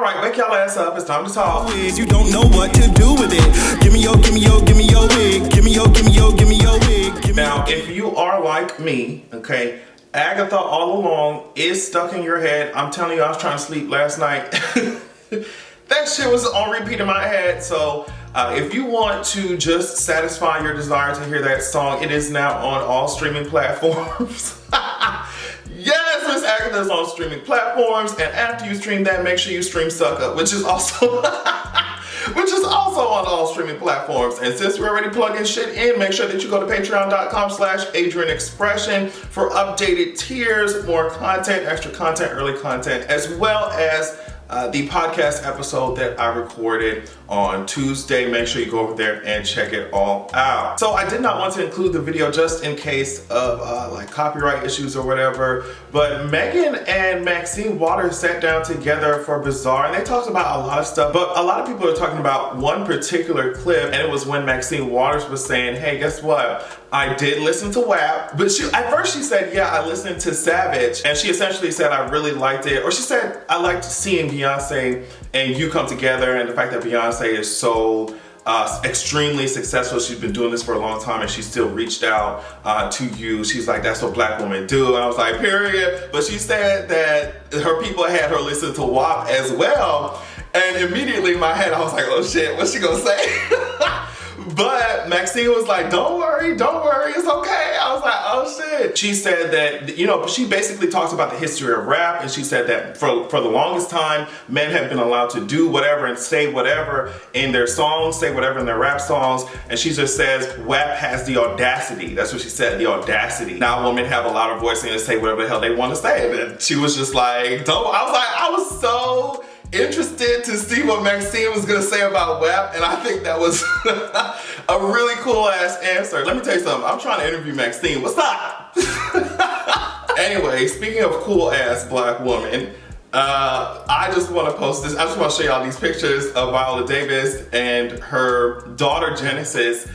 right, wake y'all ass up. It's time to talk. You don't know what to do with it. Give me your wig. Give me your wig. Now, if you are like me, okay, Agatha all along is stuck in your head. I'm telling you, I was trying to sleep last night. That shit was on repeat in my head. So if you want to just satisfy your desire to hear that song, it is now on all streaming platforms. Yes, Miss Agatha is on streaming platforms, and after you stream that, make sure you stream Suck Up, which is also on all streaming platforms. And since we're already plugging shit in, make sure that you go to patreon.com/AdrianExpression for updated tiers, more content, extra content, early content, as well as the podcast episode that I recorded on Tuesday. Make sure you go over there and check it all out. So I did not want to include the video just in case of like copyright issues or whatever, but Meghan and Maxine Waters sat down together for Baazar and they talked about a lot of stuff, but a lot of people are talking about one particular clip, and it was when Maxine Waters was saying, hey, guess what? I did listen to WAP, but at first she said, yeah, I listened to Savage, and she essentially said, I really liked it, or she said, I liked seeing Beyonce and you come together, and the fact that Beyonce is so extremely successful. She's been doing this for a long time and she still reached out to you. She's like, that's what black women do. And I was like, period. But she said that her people had her listen to WAP as well. And immediately in my head, I was like, oh shit, what's she gonna say? But Maxine was like, don't worry, it's okay. I was like, oh shit. She said that, you know, she basically talks about the history of rap, and she said that for the longest time, men have been allowed to do whatever and say whatever in their songs, say whatever in their rap songs, and she just says, WAP has the audacity. That's what she said, the audacity. Now women have a lot of voicing to say whatever the hell they want to say. And she was just like, don't. I was so interested to see what Maxine was gonna say about WAP, and I think that was a really cool ass answer. Let me tell you something, I'm trying to interview Maxine. What's up? Anyway, speaking of cool ass black woman, I just want to post this. I just want to show y'all these pictures of Viola Davis and her daughter Genesis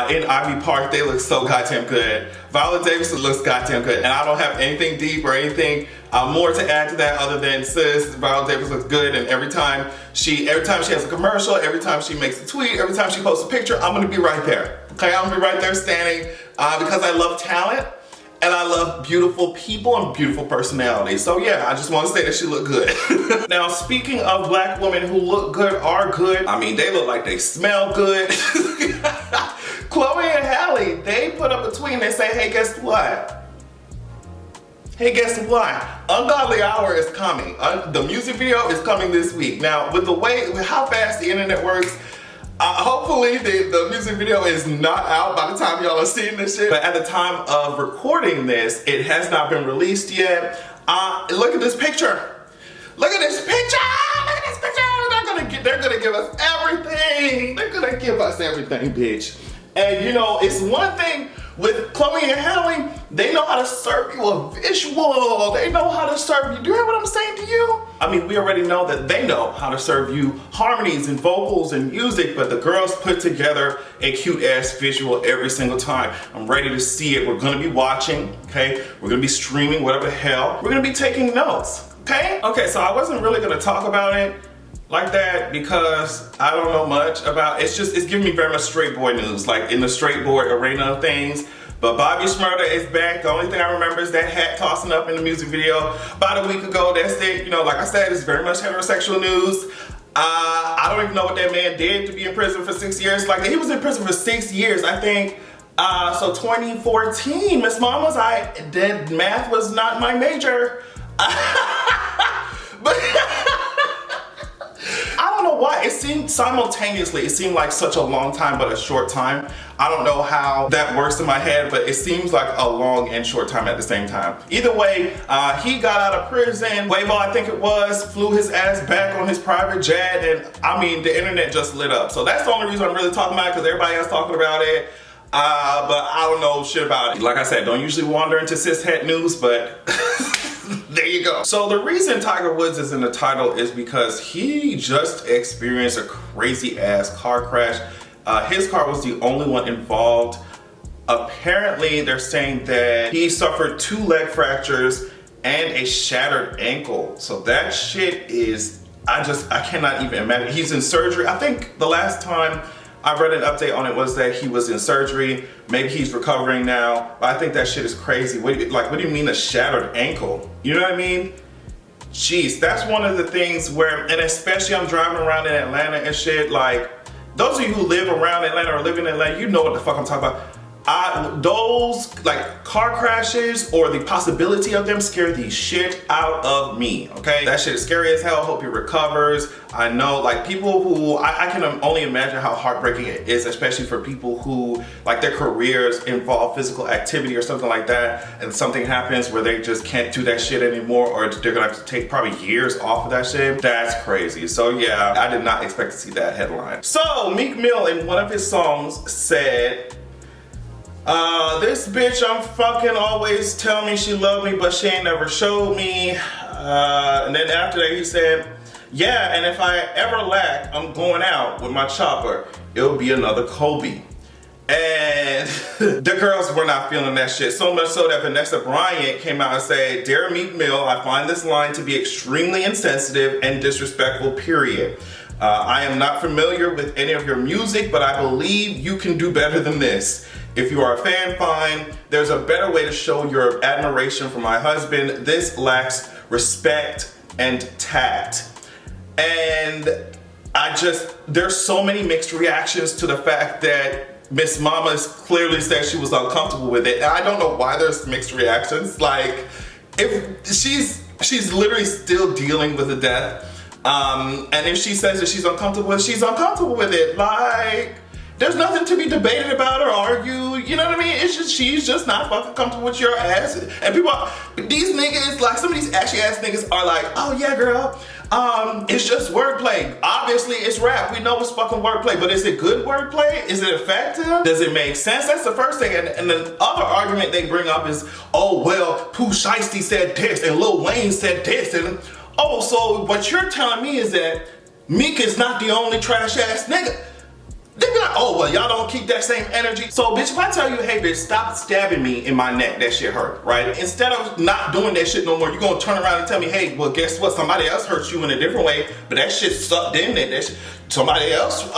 in Ivy Park. They look so goddamn good. Viola Davis looks goddamn good, and I don't have anything deep or anything more to add to that other than sis, Viola Davis looks good, and every time she has a commercial, every time she makes a tweet, every time she posts a picture, I'm gonna be right there. Okay, I'm gonna be right there standing because I love talent and I love beautiful people and beautiful personalities. So yeah, I just want to say that she looked good. Now, speaking of black women who look good, are good, I mean, they look like they smell good. Chloe and Halle, they put up a tweet and they say, hey, guess what? Hey, guess what? Ungodly Hour is coming. The music video is coming this week. Now, with how fast the internet works, hopefully the music video is not out by the time y'all are seeing this shit. But at the time of recording this, it has not been released yet. Look at this picture. Look at this picture. Look at this picture. They're gonna give us everything. They're gonna give us everything, bitch. And you know, it's one thing with Chloe and Halle, they know how to serve you a visual. They know how to serve you. Do you hear what I'm saying to you? I mean, we already know that they know how to serve you harmonies and vocals and music, but the girls put together a cute ass visual every single time. I'm ready to see it. We're gonna be watching, okay? We're gonna be streaming, whatever the hell. We're gonna be taking notes, okay? Okay, so I wasn't really gonna talk about it like that because I don't know much about it's giving me very much straight boy news, like in the straight boy arena of things. But Bobby Shmurda is back. The only thing I remember is that hat tossing up in the music video about a week ago. That's it. You know, like I said, it's very much heterosexual news. I don't even know what that man did to be in prison for 6 years. Like, he was in prison for 6 years, I think. So 2014, Miss Mama's, math was not my major. But I don't know why. It seemed like such a long time, but a short time. I don't know how that works in my head, but it seems like a long and short time at the same time. Either way, he got out of prison. Quavo, I think it was, flew his ass back on his private jet, and I mean, the internet just lit up. So that's the only reason I'm really talking about it, because everybody else talking about it. But I don't know shit about it. Like I said, don't usually wander into cishet news, but there you go. So the reason Tiger Woods is in the title is because he just experienced a crazy ass car crash. His car was the only one involved. Apparently, they're saying that he suffered 2 leg fractures and a shattered ankle. So that shit is I cannot even imagine. He's in surgery. I think the last time I read an update on it was that he was in surgery. Maybe he's recovering now. But I think that shit is crazy. What do you mean a shattered ankle? You know what I mean? Jeez, that's one of the things where, and especially I'm driving around in Atlanta and shit, like, those of you who live around Atlanta or live in Atlanta, you know what the fuck I'm talking about. Those like car crashes or the possibility of them scare the shit out of me, okay? That shit is scary as hell. Hope he recovers. I know like people who, I can only imagine how heartbreaking it is, especially for people who like their careers involve physical activity or something like that, and something happens where they just can't do that shit anymore, or they're gonna have to take probably years off of that shit. That's crazy. So yeah, I did not expect to see that headline. So Meek Mill in one of his songs said, this bitch I'm fucking always tell me she love me, but she ain't never showed me. And then after that he said, yeah, and if I ever lack, I'm going out with my chopper. It'll be another Kobe. And the girls were not feeling that shit. So much so that Vanessa Bryant came out and said, Dear Meek Mill, I find this line to be extremely insensitive and disrespectful, period. I am not familiar with any of your music, but I believe you can do better than this. If you are a fan, fine. There's a better way to show your admiration for my husband. This lacks respect and tact. And there's so many mixed reactions to the fact that Miss Mama clearly said she was uncomfortable with it. And I don't know why there's mixed reactions. Like, if she's literally still dealing with the death. And if she says that she's uncomfortable with it. Like, there's nothing to be debated about or argue. You know what I mean? It's just, she's just not fucking comfortable with your ass. And people, these niggas, like some of these ashy ass niggas are like, oh yeah, girl, it's just wordplay. Obviously it's rap. We know it's fucking wordplay, but is it good wordplay? Is it effective? Does it make sense? That's the first thing. And the other argument they bring up is, oh well, Pooh Shiesty said this and Lil Wayne said this. And oh, so what you're telling me is that Meek is not the only trash ass nigga. They be like, oh, well, y'all don't keep that same energy. So, bitch, if I tell you, hey, bitch, stop stabbing me in my neck, that shit hurt, right? Instead of not doing that shit no more, you're gonna turn around and tell me, hey, well, guess what? Somebody else hurt you in a different way, but that shit sucked in there. Somebody else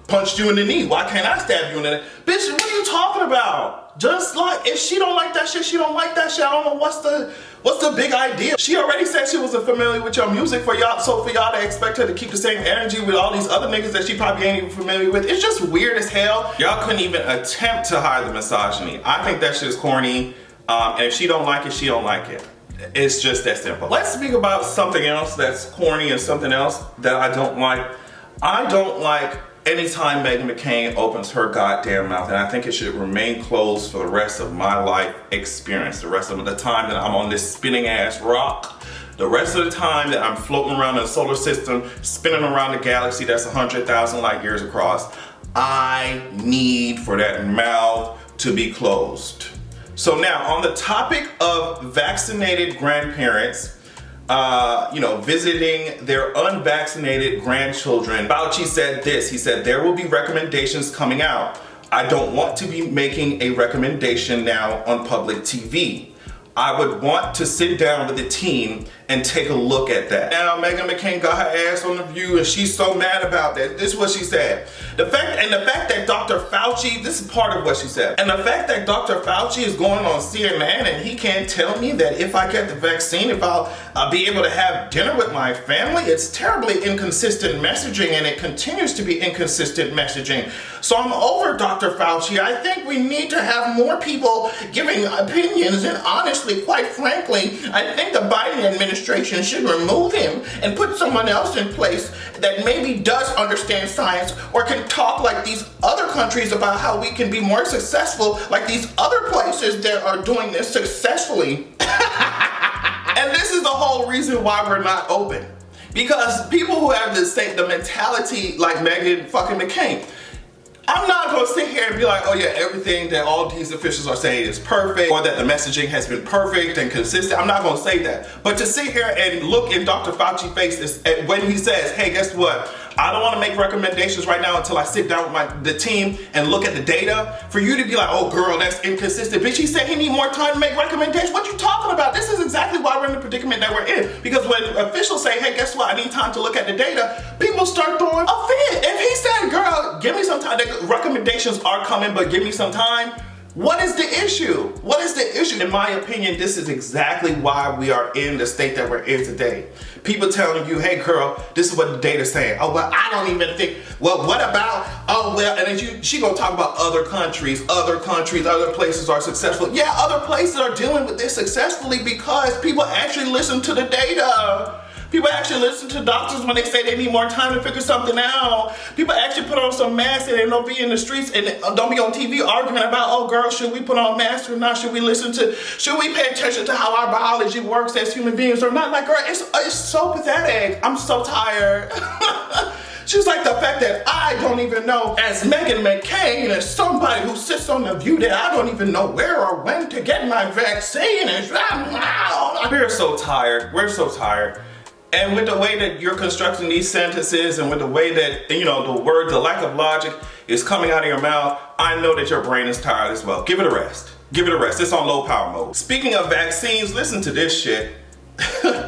punched you in the knee. Why can't I stab you in the neck? Bitch, what are you talking about? Just like, if she don't like that shit, she don't like that shit. I don't know what's the big idea. She already said she wasn't familiar with your music for y'all, so for y'all to expect her to keep the same energy with all these other niggas that she probably ain't even familiar with, it's just weird as hell. Y'all couldn't even attempt to hide the misogyny. I think that shit is corny, and if she don't like it, she don't like it. It's just that simple. Let's speak about something else that's corny and something else that I don't like. I don't like anytime Meghan McCain opens her goddamn mouth, and I think it should remain closed for the rest of my life experience, the rest of the time that I'm on this spinning ass rock, the rest of the time that I'm floating around in the solar system, spinning around the galaxy that's 100,000 light years across. I need for that mouth to be closed. So now, on the topic of vaccinated grandparents, visiting their unvaccinated grandchildren, Fauci said this. He said, there will be recommendations coming out. I don't want to be making a recommendation now on public TV. I would want to sit down with the team and take a look at that. Now, Meghan McCain got her ass on The View, and she's so mad about that. This is what she said. The fact that Dr. Fauci, this is part of what she said, and the fact that Dr. Fauci is going on CNN and he can't tell me that if I get the vaccine, if I'll be able to have dinner with my family, it's terribly inconsistent messaging, and it continues to be inconsistent messaging. So I'm over Dr. Fauci. I think we need to have more people giving opinions, and honestly, quite frankly, I think the Biden administration should remove him and put someone else in place that maybe does understand science or can talk like these other countries about how we can be more successful, like these other places that are doing this successfully. And this is the whole reason why we're not open. Because people who have the mentality like Meghan fucking McCain, I'm not gonna sit here and be like, oh yeah, everything that all these officials are saying is perfect, or that the messaging has been perfect and consistent. I'm not gonna say that. But to sit here and look in Dr. Fauci's face when he says, hey, guess what? I don't want to make recommendations right now until I sit down with the team and look at the data. For you to be like, oh girl, that's inconsistent. Bitch, he said he need more time to make recommendations. What you talking about? This is exactly why we're in the predicament that we're in. Because when officials say, hey, guess what? I need time to look at the data, people start throwing a fit. If he said, girl, give me some time, the recommendations are coming, but give me some time. What is the issue? What is the issue? In my opinion, this is exactly why we are in the state that we're in today. People telling you, hey girl, this is what the data's saying. Oh, well, I don't even think, well, what about, oh, well, and then she gonna talk about other countries, other places are successful. Yeah, other places are dealing with this successfully because people actually listen to the data. People actually listen to doctors when they say they need more time to figure something out. People actually put on some masks and they don't be in the streets and don't be on TV arguing about, oh girl, should we put on masks or not? Should we pay attention to how our biology works as human beings or not? Like, girl, it's so pathetic. I'm so tired. She's like, the fact that I don't even know, as Meghan McCain, as somebody who sits on the View, that I don't even know where or when to get my vaccine. We're so tired. We're so tired. And with the way that you're constructing these sentences and with the way that, the lack of logic is coming out of your mouth, I know that your brain is tired as well. Give it a rest. Give it a rest. It's on low power mode. Speaking of vaccines, listen to this shit.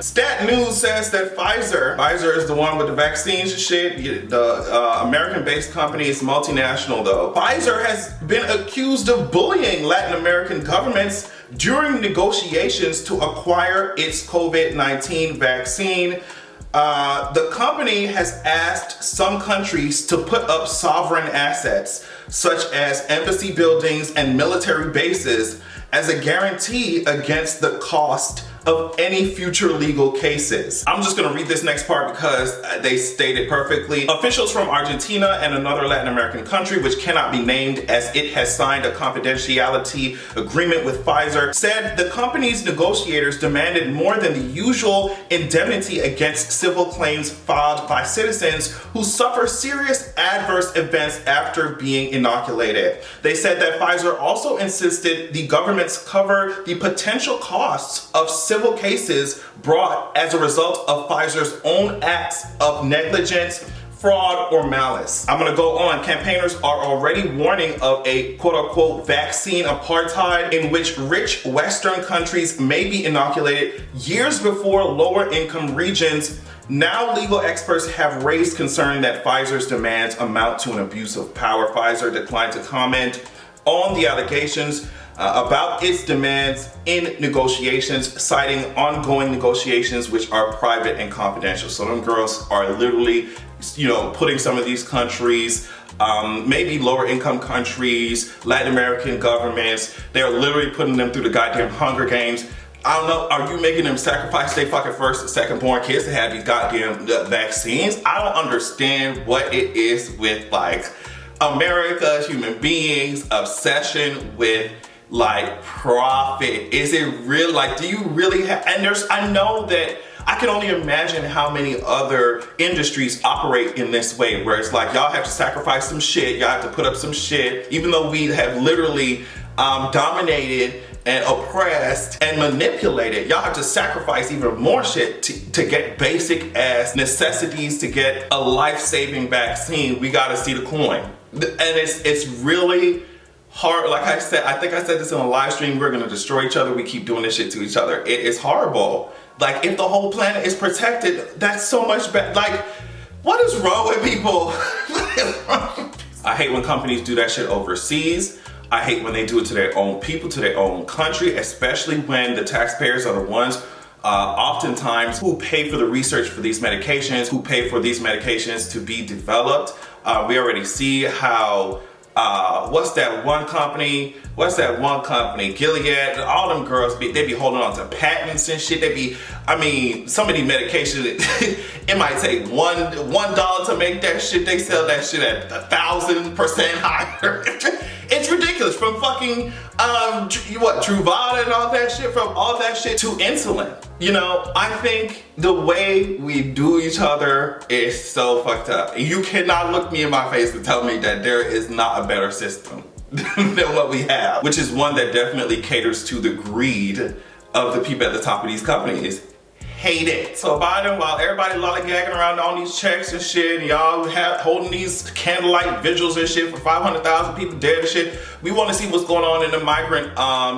Stat News says that Pfizer is the one with the vaccines and shit. The American-based company is multinational though. Pfizer has been accused of bullying Latin American governments during negotiations to acquire its COVID-19 vaccine. The company has asked some countries to put up sovereign assets, such as embassy buildings and military bases, as a guarantee against the cost of any future legal cases. I'm just gonna read this next part because they state it perfectly. Officials from Argentina and another Latin American country, which cannot be named as it has signed a confidentiality agreement with Pfizer, said the company's negotiators demanded more than the usual indemnity against civil claims filed by citizens who suffer serious adverse events after being inoculated. They said that Pfizer also insisted the governments cover the potential costs of civil cases brought as a result of Pfizer's own acts of negligence, fraud, or malice. I'm gonna go on. Campaigners are already warning of a quote-unquote vaccine apartheid in which rich Western countries may be inoculated years before lower income regions. Now legal experts have raised concern that Pfizer's demands amount to an abuse of power. Pfizer declined to comment on the allegations about its demands in negotiations, citing ongoing negotiations which are private and confidential. So them girls are literally, putting some of these countries, maybe lower income countries, Latin American governments, they're literally putting them through the goddamn Hunger Games. I don't know, are you making them sacrifice their fucking first and second born kids to have these goddamn vaccines? I don't understand what it is with America's human beings' obsession with profit. Is it real? Do you really have, and I know that I can only imagine how many other industries operate in this way, where it's y'all have to sacrifice some shit, y'all have to put up some shit, even though we have literally dominated and oppressed and manipulated. Y'all have to sacrifice even more shit to get basic ass necessities, to get a life-saving vaccine. We gotta see the coin. And it's really hard. Like I said, I think I said this in a live stream, we're gonna destroy each other. We keep doing this shit to each other. It is horrible. If the whole planet is protected, that's so much better. What is wrong with people? I hate when companies do that shit overseas. I hate when they do it to their own people, to their own country, especially when the taxpayers are the ones oftentimes who pay for the research for these medications, who pay for these medications to be developed. We already see how what's that one company, Gilead, all them girls, they be holding on to patents and shit. Some of these medications, it might take $1 to make that shit. They sell that shit at 1,000% higher. It's ridiculous. From fucking, Truvada and all that shit, from all that shit to insulin. I think the way we do each other is so fucked up. You cannot look me in my face and tell me that there is not a better system than what we have, which is one that definitely caters to the greed of the people at the top of these companies. hate it. So Biden, while everybody lollygagging around on these checks and shit, and y'all holding these candlelight vigils and shit for 500,000 people dead and shit, we want to see what's going on in the migrant,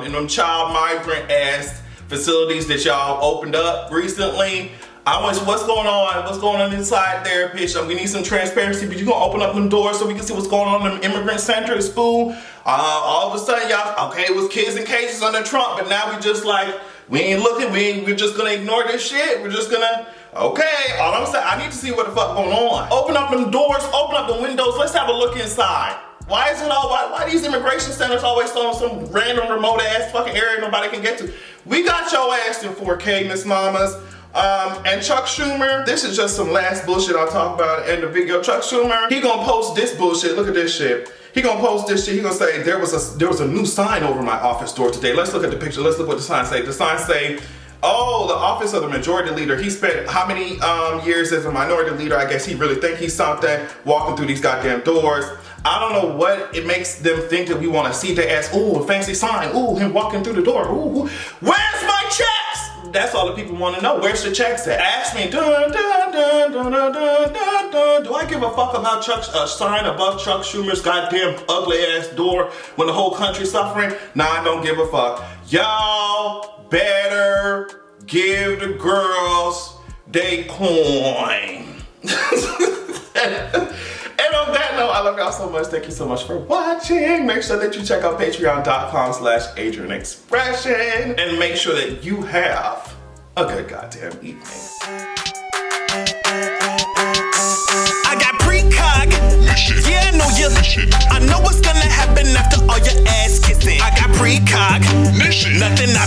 in them child migrant ass facilities that y'all opened up recently. What's going on? What's going on inside there, bitch? We need some transparency, but you gonna open up them doors so we can see what's going on in them immigrant centers, fool. All of a sudden, y'all, okay, it was kids in cages under Trump, but now we just like, we ain't looking, we're just gonna ignore this shit. We're just gonna, okay, all I'm saying, I need to see what the fuck going on. Open up them doors, open up the windows, let's have a look inside. Why is it why these immigration centers always on some random remote ass fucking area nobody can get to? We got your ass in 4K, Miss Mamas. And Chuck Schumer, this is just some last bullshit I'll talk about in the video. Chuck Schumer, he gonna post this bullshit. Look at this shit. He gonna post this shit. He gonna say there was a new sign over my office door today. Let's look at the picture. Let's look what the sign say. The sign say, oh, the office of the majority leader. He spent how many years as a minority leader? I guess he really think he's something walking through these goddamn doors. I don't know what it makes them think that we want to see. They ask, ooh, a fancy sign. Ooh, him walking through the door. Ooh, where's my checks? That's all the people want to know. Where's the checks at? Ask me, dun, dun, dun, dun, dun, dun, dun, dun. Do I give a fuck about a sign above Chuck Schumer's goddamn ugly ass door when the whole country's suffering? Nah, I don't give a fuck. Y'all better give the girls they coin. And on that note, I love y'all so much. Thank you so much for watching. Make sure that you check out patreon.com/AdrianExpression and make sure that you have a good goddamn evening. I got precog. Yeah, I know you. I know what's gonna happen after all your ass kissing. I got precog. Nothing I